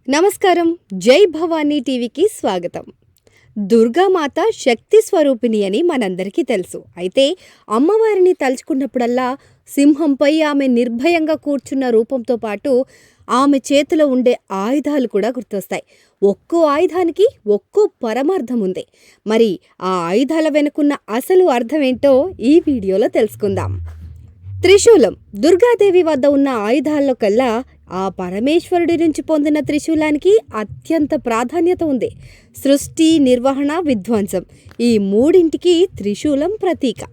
నమస్కారం. జై భవానీ టీవీకి స్వాగతం. దుర్గామాత శక్తి స్వరూపిణి అని మనందరికీ తెలుసు. అయితే అమ్మవారిని తలుచుకున్నప్పుడల్లా సింహంపై ఆమె నిర్భయంగా కూర్చున్న రూపంతో పాటు ఆమె చేతిలో ఉండే ఆయుధాలు కూడా గుర్తొస్తాయి. ఒక్కో ఆయుధానికి ఒక్కో పరమార్థం ఉంది. మరి ఆ ఆయుధాల వెనుకున్న అసలు అర్థమేంటో ఈ వీడియోలో తెలుసుకుందాం. త్రిశూలం దుర్గాదేవి వద్ద ఉన్న ఆయుధాల్లో కల్లా ఆ పరమేశ్వరుడి నుంచి పొందిన త్రిశూలానికి అత్యంత ప్రాధాన్యత ఉంది. సృష్టి, నిర్వహణ, విధ్వంసం ఈ మూడింటికి త్రిశూలం ప్రతీక.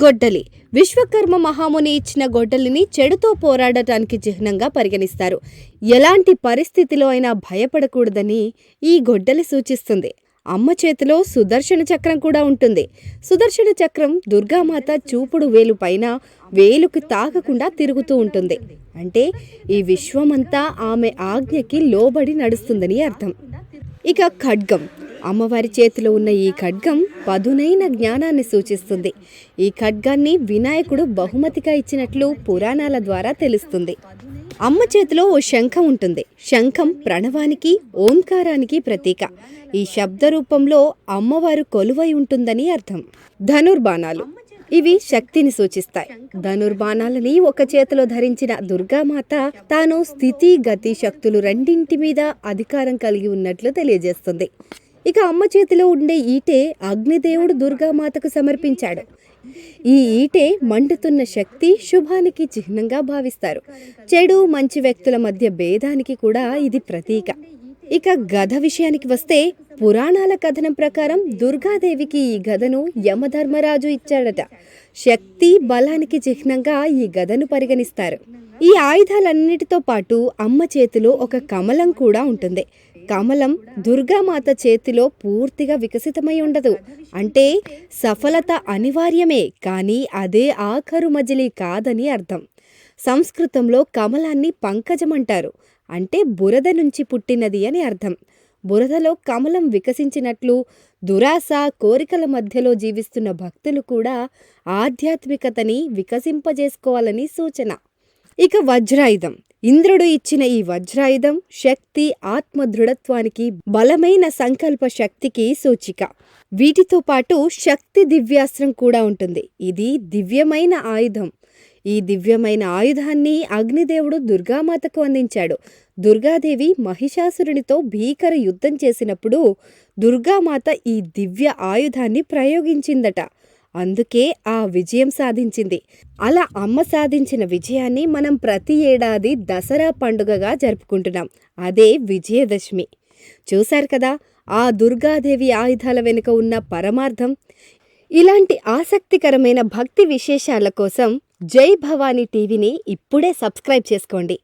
గొడ్డలి విశ్వకర్మ మహాముని ఇచ్చిన గొడ్డలిని చెడుతో పోరాడటానికి చిహ్నంగా పరిగణిస్తారు. ఎలాంటి పరిస్థితిలో అయినా భయపడకూడదని ఈ గొడ్డలి సూచిస్తుంది. అమ్మ చేతిలో సుదర్శన చక్రం కూడా ఉంటుంది. సుదర్శన చక్రం దుర్గామాత చూపుడు వేలు పైన వేలుకి తాకకుండా తిరుగుతూ ఉంటుంది. అంటే ఈ విశ్వమంతా ఆమె ఆజ్ఞకి లోబడి నడుస్తుందని అర్థం. ఇక ఖడ్గం అమ్మవారి చేతిలో ఉన్న ఈ ఖడ్గం పదునైన జ్ఞానాన్ని సూచిస్తుంది. ఈ ఖడ్గాన్ని వినాయకుడు బహుమతిగా ఇచ్చినట్లు పురాణాల ద్వారా తెలుస్తుంది. అమ్మ చేతిలో ఓ శంఖం ఉంటుంది. శంఖం ప్రణవానికి, ఓంకారానికి ప్రతీక. ఈ శబ్ద రూపంలో అమ్మవారు కొలువై ఉంటుందని అర్థం. ధనుర్బాణాలు ఇవి శక్తిని సూచిస్తాయి. ధనుర్బాణాలని ఒక చేతిలో ధరించిన దుర్గామాత తాను స్థితి, గతి, శక్తులు రెండింటి మీద అధికారం కలిగి ఉన్నట్లు తెలియజేస్తుంది. ఇక అమ్మ చేతిలో ఉండే ఈటె అగ్నిదేవుడు దుర్గామాతకు సమర్పించాడు. ఈ ఈటె మండుతున్న శక్తి, శుభానికి చిహ్నంగా భావిస్తారు. చెడు, మంచి వ్యక్తుల మధ్య భేదానికి కూడా ఇది ప్రతీక. ఇక గద విషయానికి వస్తే పురాణాల కథనం ప్రకారం దుర్గాదేవికి ఈ గదను యమధర్మరాజు ఇచ్చాడట. శక్తి, బలానికి చిహ్నంగా ఈ గదను పరిగణిస్తారు. ఈ ఆయుధాలన్నిటితో పాటు అమ్మ చేతిలో ఒక కమలం కూడా ఉంటుంది. కమలం దుర్గామాత చేతిలో పూర్తిగా వికసితమై ఉండదు. అంటే సఫలత అనివార్యమే, కానీ అదే ఆఖరు మజిలీ కాదని అర్థం. సంస్కృతంలో కమలాన్ని పంకజం అంటారు. అంటే బురద నుంచి పుట్టినది అని అర్థం. బురదలో కమలం వికసించినట్లు దురాశ, కోరికల మధ్యలో జీవిస్తున్న భక్తులు కూడా ఆధ్యాత్మికతని వికసింపజేసుకోవాలని సూచన. ఇక వజ్రాయుధం ఇంద్రుడు ఇచ్చిన ఈ వజ్రాయుధం శక్తి, ఆత్మ దృఢత్వానికి, బలమైన సంకల్ప శక్తికి సూచిక. వీటితో పాటు శక్తి దివ్యాస్త్రం కూడా ఉంటుంది. ఇది దివ్యమైన ఆయుధం. ఈ దివ్యమైన ఆయుధాన్ని అగ్నిదేవుడు దుర్గామాతకు అందించాడు. దుర్గాదేవి మహిషాసురునితో భీకర యుద్ధం చేసినప్పుడు దుర్గామాత ఈ దివ్య ఆయుధాన్ని ప్రయోగించిందట. అందుకే ఆ విజయం సాధించింది. అలా అమ్మ సాధించిన విజయాన్ని మనం ప్రతి ఏడాది దసరా పండుగగా జరుపుకుంటున్నాం. అదే విజయదశమి. చూశారు కదా ఆ దుర్గాదేవి ఆయుధాల వెనుక ఉన్న పరమార్థం. ఇలాంటి ఆసక్తికరమైన భక్తి విశేషాల కోసం జై భవానీ టీవీని ఇప్పుడే సబ్స్క్రైబ్ చేసుకోండి.